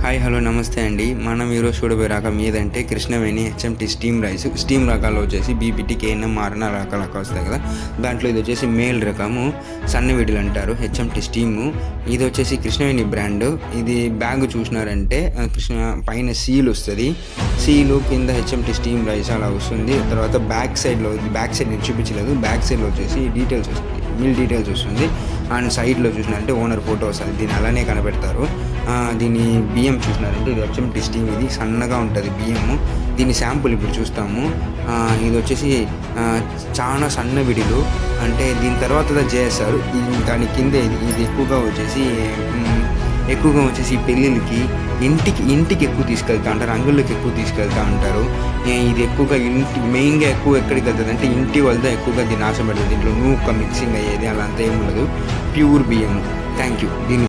Hi hello నమస్తే అండి. మనం ఈరోజు చూడబోయే రకం ఏదంటే Krishnaveni HMT steam rice. Steam రకాలు వచ్చేసి బీపీటీ, కేఎన్ఎం, ఆర్ఎన్ రకాలు వస్తాయి కదా. దాంట్లో ఇది వచ్చేసి మేల్ రకము, సన్నవిడిలు అంటారు, హెచ్ఎంటీ స్టీము. ఇది వచ్చేసి కృష్ణవేణి బ్రాండ్. ఇది బ్యాగ్ చూసినారంటే కృష్ణ పైన సీల్ వస్తుంది, సీలు కింద హెచ్ఎంటీ స్టీమ్ రైస్ అలా వస్తుంది. తర్వాత బ్యాక్ సైడ్ నేను చూపించలేదు, బ్యాక్ సైడ్లో వచ్చేసి డీటెయిల్స్ వస్తుంది, మిల్ డీటెయిల్స్ వస్తుంది. అండ్ సైడ్లో చూసినారంటే ఓనర్ ఫోటో వస్తుంది, దీన్ని అలానే కనబెడతారు. దీని బియ్యం చూసినారంటే ఇది హెచ్ఎంటీ స్టీమ్, ఇది సన్నగా ఉంటుంది బియ్యము. దీని శాంపుల్ ఇప్పుడు చూస్తాము. ఇది వచ్చేసి చాలా సన్న విడిలు, అంటే దీని తర్వాత చేస్తారు. దాని కింద ఇది ఎక్కువగా వచ్చేసి పెళ్ళిళ్ళకి, ఇంటికి ఎక్కువ తీసుకెళ్తా ఉంటారు, అంగుళ్ళకి ఎక్కువ తీసుకెళ్తా ఉంటారు. ఇది ఎక్కువగా మెయిన్గా ఎక్కడికి వెళ్తుంది అంటే ఇంటి వాళ్ళతో ఎక్కువగా దీన్ని ఆశపడుతుంది. దీంట్లో నూక మిక్సింగ్ అయ్యేది అలా అంతా ఏమి ఉండదు, ప్యూర్ బియ్యం. Thank you. దీని